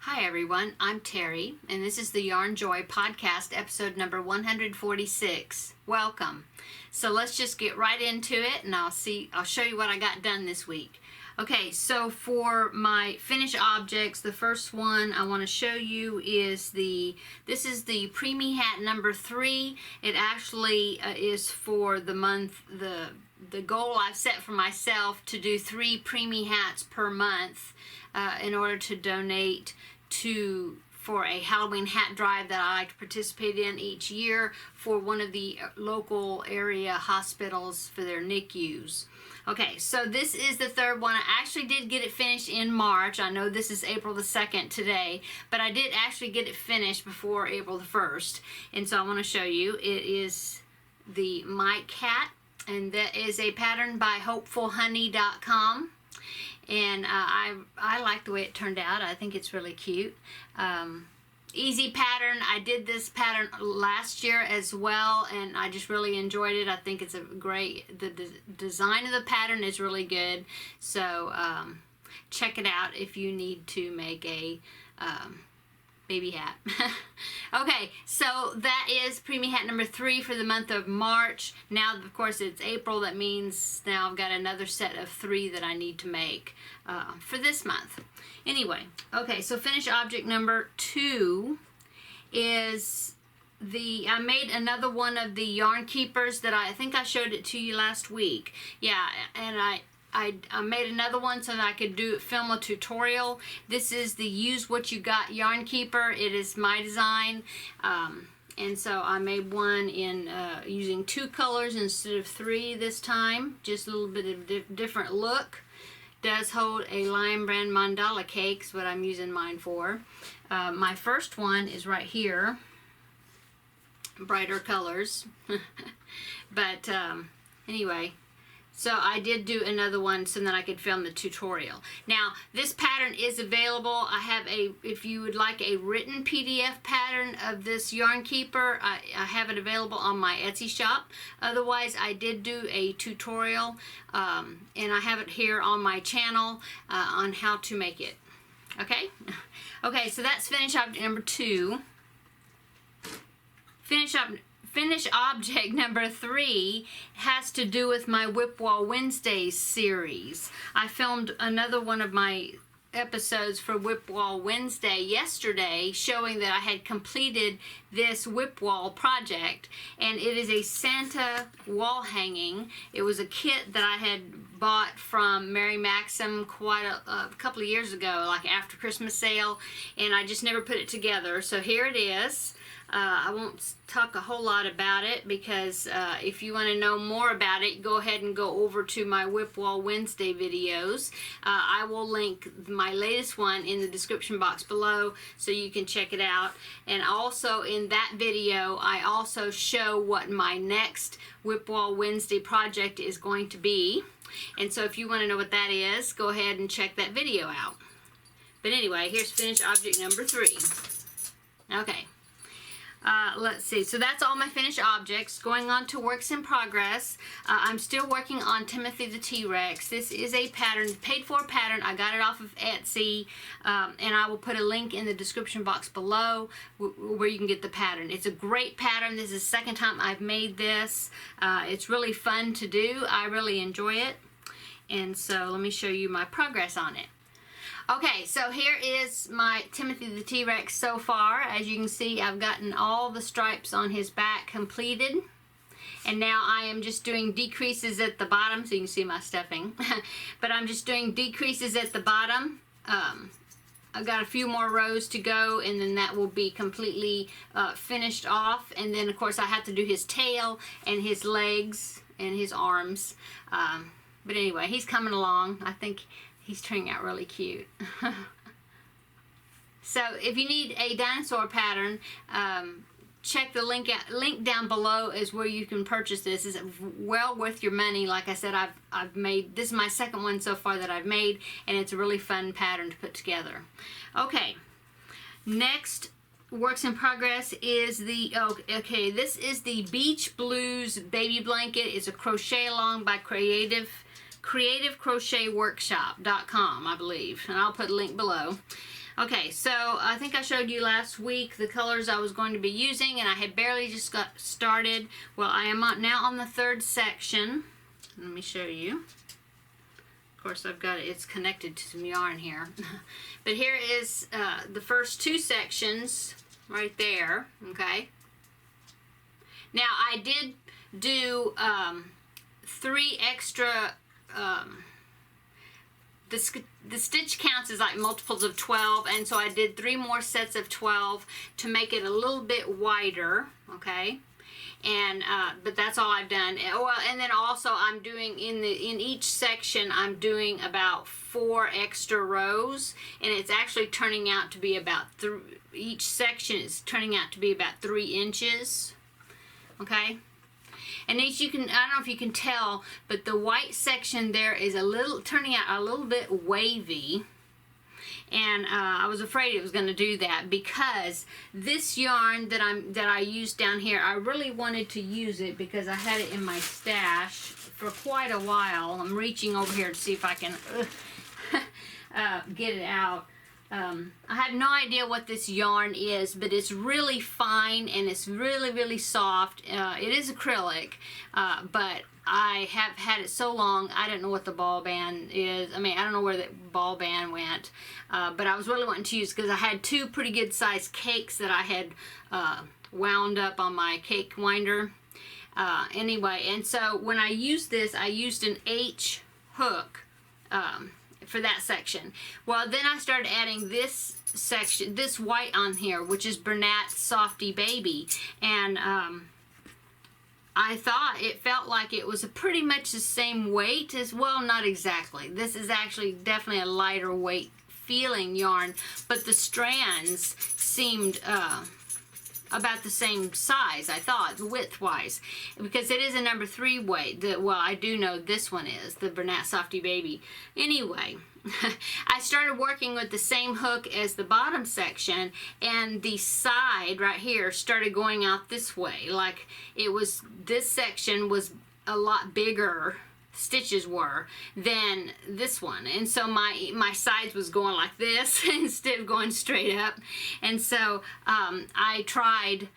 Hi everyone, I'm Terry, and this is the Yarnjoy podcast, episode number 146. Welcome. So let's just get right into it, and I'll show you what I got done this week. Okay, so for my finished objects, the first one I want to show you is this is the Preemie hat number 3. It actually is for the month, the goal I've set for myself to do 3 Preemie hats per month in order to donate for a Halloween hat drive that I like to participate in each year for one of the local area hospitals for their NICUs. Okay, so this is the third one. I actually did get it finished in March. I know this is April the 2nd today, but I did actually get it finished before April the 1st. And so I want to show you. It is the Mike hat, and that is a pattern by hopefulhoney.com. And I like the way it turned out. I think it's really cute. Easy pattern. I did this pattern last year as well, and I just really enjoyed it. I think it's the design of the pattern is really good. So check it out if you need to make a baby hat. Okay, so that is Preemie hat number 3 for the month of March. Now, of course, it's April. That means now I've got another set of 3 that I need to make for this month. Anyway, okay, so finished object number 2 is I made another one of the yarn keepers that I think I showed it to you last week. Yeah, and I made another one so that I could film a tutorial. This is the Use What You Got yarn keeper. It is my design. And so I made one in using 2 colors instead of 3 this time. Just a little bit of different look. Does hold a Lion Brand mandala cake, is what I'm using mine for. My first one is right here. Brighter colors. But anyway, so I did do another one so that I could film the tutorial. Now, this pattern is available. I have if you would like a written PDF pattern of this yarn keeper, I have it available on my Etsy shop. Otherwise, I did do a tutorial, and I have it here on my channel on how to make it. Okay? Okay, so that's finished object number 2. Finish object number 3 has to do with my Whip Wall Wednesdays series. I filmed another one of my episodes for Whip Wall Wednesday yesterday showing that I had completed this whip wall project, and it is a Santa wall hanging. It was a kit that I had bought from Mary Maxim quite a couple of years ago, like after Christmas sale, and I just never put it together. So here it is. I won't talk a whole lot about it because if you want to know more about it, go ahead and go over to my Whip Wall Wednesday videos. I will link my latest one in the description box below so you can check it out. And also in that video, I also show what my next Whip Wall Wednesday project is going to be. And so if you want to know what that is, go ahead and check that video out. But anyway, here's finished object number 3. Okay. Let's see, so that's all my finished objects. Going on to works in progress, I'm still working on Timothy the T-Rex. This is a pattern, paid for pattern. I got it off of Etsy, and I will put a link in the description box below where you can get the pattern. It's a great pattern. This is the second time I've made this. It's really fun to do. I really enjoy it. And so let me show you my progress on it. Okay, so here is my Timothy the T-Rex so far. As you can see, I've gotten all the stripes on his back completed. And now I am just doing decreases at the bottom, so you can see my stuffing. But I'm just doing decreases at the bottom. I've got a few more rows to go, and then that will be completely finished off. And then, of course, I have to do his tail and his legs and his arms. But anyway, he's coming along. I think he's turning out really cute. So if you need a dinosaur pattern, check the link down below is where you can purchase this. It's well worth your money. Like I said, I've made, this is my second one so far that I've made, and it's a really fun pattern to put together. Okay, next works in progress is this is the Beach Blues baby blanket. It's a crochet along by creativecrochetworkshop.com, I believe, and I'll put a link below. Okay, so I think I showed you last week the colors I was going to be using, and I had barely just got started. Well, I am now on the third section. Let me show you. Of course, I've got it, it's connected to some yarn here. But here is the first two sections right there, okay? Now, I did do 3 extra, the stitch counts as like multiples of 12, and so I did 3 more sets of 12 to make it a little bit wider, okay? And but that's all I've done. Well, and then also I'm doing in each section I'm doing about 4 extra rows, and it's actually turning out to be about each section is turning out to be about 3 inches. Okay. And as you can, I don't know if you can tell, but the white section there is turning out a little bit wavy. And I was afraid it was going to do that because this yarn that I used down here, I really wanted to use it because I had it in my stash for quite a while. I'm reaching over here to see if I can get it out. I have no idea what this yarn is, but it's really fine and it's really, really soft. It is acrylic, but I have had it so long, I don't know what the ball band is. I mean, I don't know where the ball band went, but I was really wanting to use because I had 2 pretty good sized cakes that I had wound up on my cake winder. Anyway, and so when I used this, I used an H hook for that section. Well, then I started adding this section, this white on here, which is Bernat Softy Baby, and I thought it felt like it was pretty much the same weight as, well, not exactly. This is actually definitely a lighter weight feeling yarn, but the strands seemed about the same size, I thought, width-wise, because it is a number 3 weight. Well, I do know this one is, the Bernat Softy Baby. Anyway, I started working with the same hook as the bottom section, and the side right here started going out this way. Like, this section was a lot bigger, stitches were, than this one, and so my sides was going like this instead of going straight up. And so I tried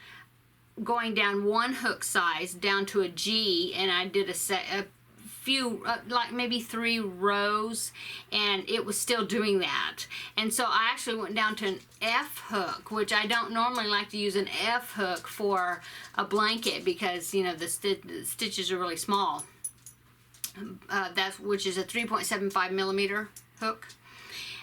going down 1 hook size down to a G, and I did a few, like maybe 3 rows, and it was still doing that. And so I actually went down to an F hook, which I don't normally like to use an F hook for a blanket because, you know, the stitches are really small. Which is a 3.75 millimeter hook.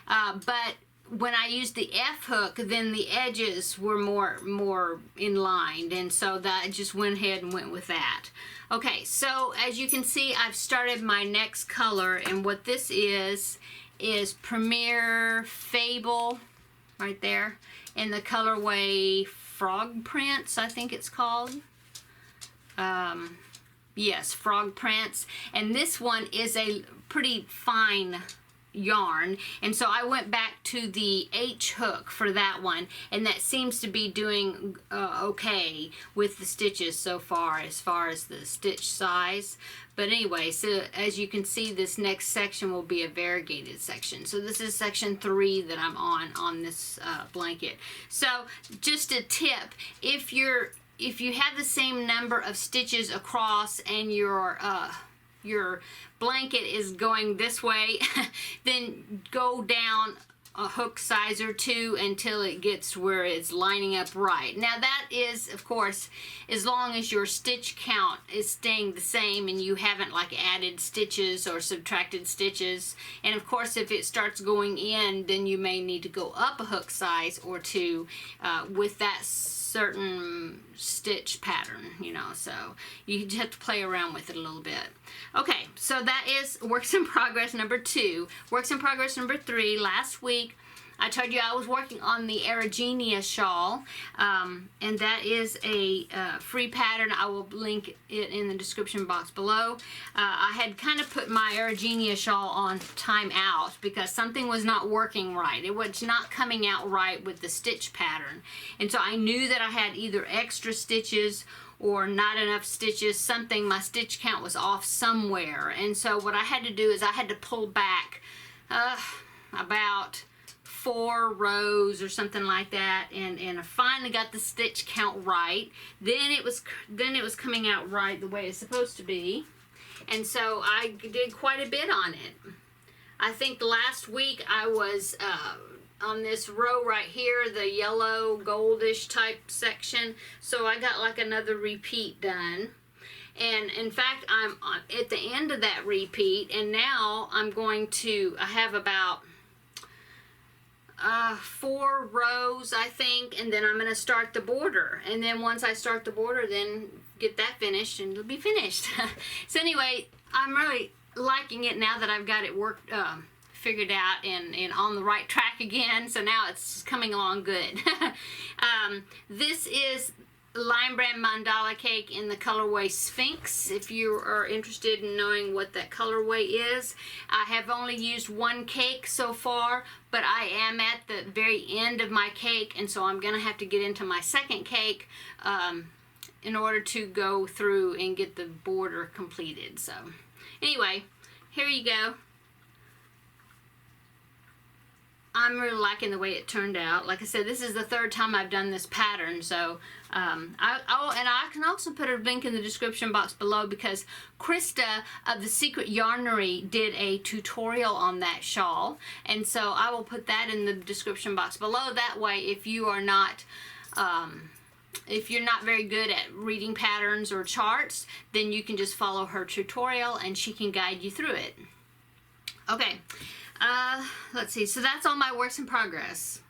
But when I used the F hook, then the edges were more in line, and so that I just went ahead and went with that. Okay, so as you can see, I've started my next color, and what this is Preemie Fable, right there, in the colorway Frog Prints, I think it's called. Yes, Frog Prints, and this one is a pretty fine yarn, and so I went back to the H hook for that one, and that seems to be doing okay with the stitches so far as the stitch size. But anyway, so as you can see, this next section will be a variegated section. So this is section 3 that I'm on this blanket. So just a tip, if you have the same number of stitches across and your blanket is going this way, then go down a hook size or 2 until it gets where it's lining up right. Now that is, of course, as long as your stitch count is staying the same and you haven't like added stitches or subtracted stitches. And of course, if it starts going in, then you may need to go up a hook size or 2 with that certain stitch pattern, you know, so you just have to play around with it a little bit. Okay, so that is works in progress number 2. Works in progress number 3. Last week I told you I was working on the Erigenia shawl, and that is a free pattern. I will link it in the description box below. I had kind of put my Erigenia shawl on timeout because something was not working right. It was not coming out right with the stitch pattern, and so I knew that I had either extra stitches or not enough stitches, something, my stitch count was off somewhere. And so what I had to do is I had to pull back about 4 rows or something like that, and I finally got the stitch count right. Then it was coming out right the way it's supposed to be, and so I did quite a bit on it. I think last week I was on this row right here, the yellow goldish type section, so I got like another repeat done. And in fact, I'm at the end of that repeat, and now I have about 4 rows, I think, and then I'm going to start the border. And then once I start the border, then get that finished, and it'll be finished. So anyway, I'm really liking it now that I've got it figured out and on the right track again. So now it's coming along good. This is Lion Brand Mandala Cake in the colorway Sphinx. If you are interested in knowing what that colorway is, I have only used 1 cake so far, but I am at the very end of my cake, and so I'm going to have to get into my second cake in order to go through and get the border completed. So anyway, here you go. I'm really liking the way it turned out. Like I said, this is the 3rd time I've done this pattern, so I can also put a link in the description box below, because Krista of The Secret Yarnery did a tutorial on that shawl, and so I will put that in the description box below. That way, if you are not if you're not very good at reading patterns or charts, then you can just follow her tutorial and she can guide you through it. Okay. Let's see, so that's all my works in progress.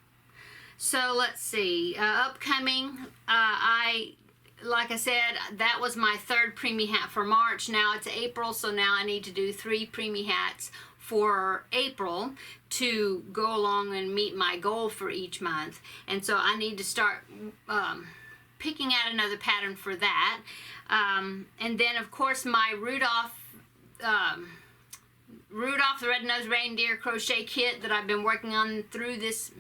So let's see, upcoming, like I said, that was my 3rd Preemie hat for March. Now it's April, so now I need to do 3 Preemie hats for April to go along and meet my goal for each month. And so I need to start picking out another pattern for that. And then of course my Rudolph the Red-Nosed Reindeer crochet kit that I've been working on through this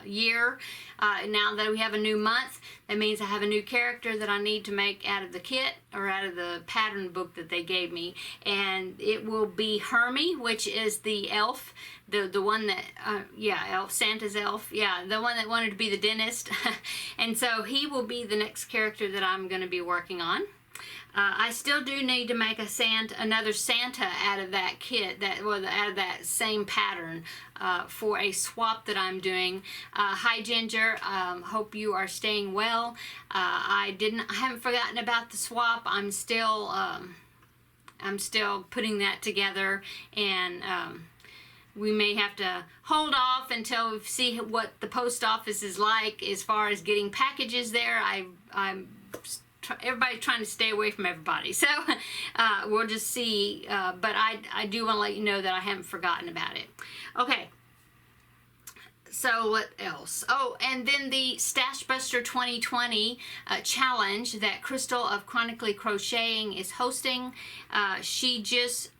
year. Now that we have a new month, that means I have a new character that I need to make out of the kit, or out of the pattern book that they gave me. And it will be Hermie, which is the elf, the one that, Santa's elf, the one that wanted to be the dentist. And so he will be the next character that I'm going to be working on. I still do need to make another Santa out of that kit, out of that same pattern, for a swap that I'm doing. Hi Ginger, hope you are staying well. I haven't forgotten about the swap. I'm still putting that together, and we may have to hold off until we see what the post office is like as far as getting packages there. Everybody's trying to stay away from everybody, so we'll just see, but I do want to let you know that I haven't forgotten about it. Okay, so what else? Oh, and then the Stash Buster 2020 challenge that Crystal of Chronically Crocheting is hosting. She just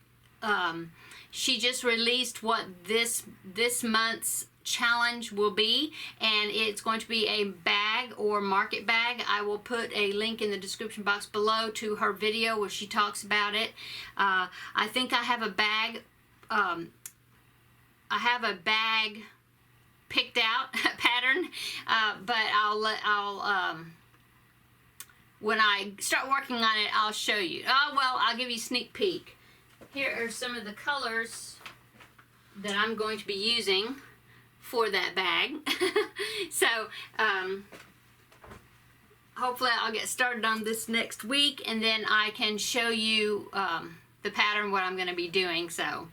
released what this month's challenge will be, and it's going to be a bag or market bag. I will put a link in the description box below to her video where she talks about it. I think I have a bag picked out pattern, but I'll when I start working on it, I'll show you. Oh well, I'll give you a sneak peek. Here are some of the colors that I'm going to be using for that bag. So hopefully I'll get started on this next week, and then I can show you the pattern, what I'm going to be doing. So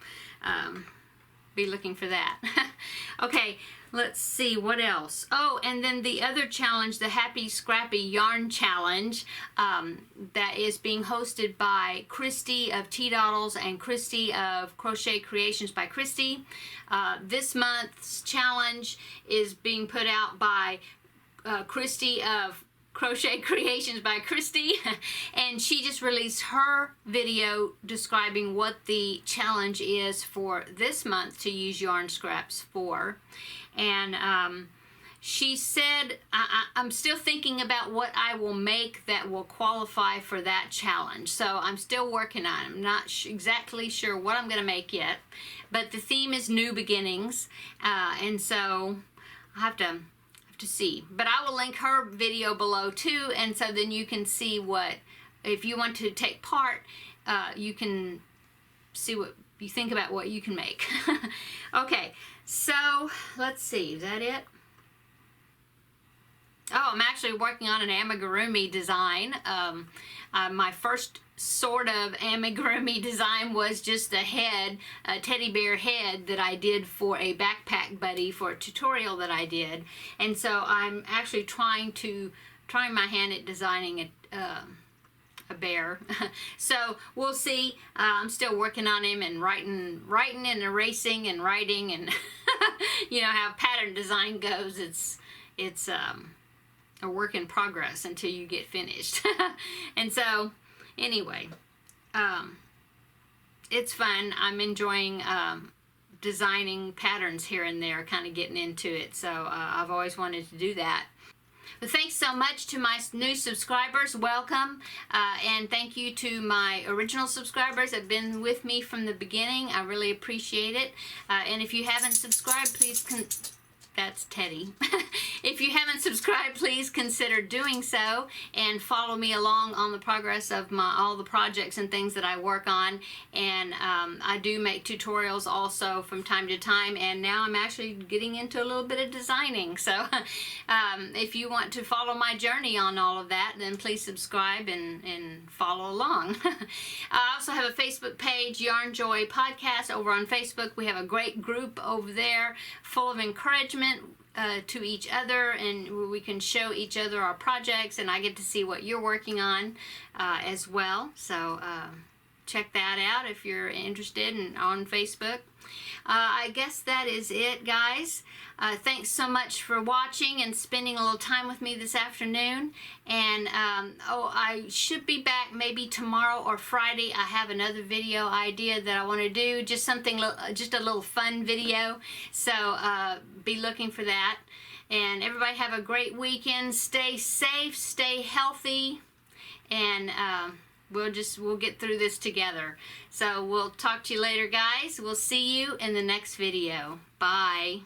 be looking for that. Okay, let's see what else. Oh, and then the other challenge, the Happy Scrappy Yarn Challenge, that is being hosted by Christy of Tea Doddles and Christy of Crochet Creations by Christy. This month's challenge is being put out by Christy of Crochet Creations by Christy, and she just released her video describing what the challenge is for this month to use yarn scraps for. And she said, I'm still thinking about what I will make that will qualify for that challenge. So I'm still working on it. I'm not exactly sure what I'm going to make yet. But the theme is new beginnings. And so I have to see. But I will link her video below too. And so then you can see what, if you want to take part, you can see what you think about what you can make. Okay, so let's see, is that it? Oh, I'm actually working on an amigurumi design. My first sort of amigurumi design was just a head, a teddy bear head that I did for a backpack buddy for a tutorial that I did. And so I'm actually trying my hand at designing a bear. So we'll see. I'm still working on him and writing and erasing and writing, and you know how pattern design goes. It's a work in progress until you get finished. And so anyway, it's fun. I'm enjoying designing patterns here and there, kind of getting into it. So I've always wanted to do that. But thanks so much to my new subscribers. Welcome. And thank you to my original subscribers that have been with me from the beginning. I really appreciate it. And if you haven't subscribed, please that's Teddy. If you haven't subscribed, please consider doing so and follow me along on the progress of all the projects and things that I work on. And I do make tutorials also from time to time, and now I'm actually getting into a little bit of designing. So if you want to follow my journey on all of that, then please subscribe and follow along. I also have a Facebook page, Yarnjoy Podcast, over on Facebook. We have a great group over there full of encouragement to each other, and we can show each other our projects, and I get to see what you're working on as well. So check that out if you're interested on Facebook. I guess that is it, guys. Thanks so much for watching and spending a little time with me this afternoon. And I should be back maybe tomorrow or Friday. I have another video idea that I want to do, just something, just a little fun video. So be looking for that. And everybody have a great weekend. Stay safe, stay healthy, and we'll get through this together. So we'll talk to you later, guys. We'll see you in the next video. Bye.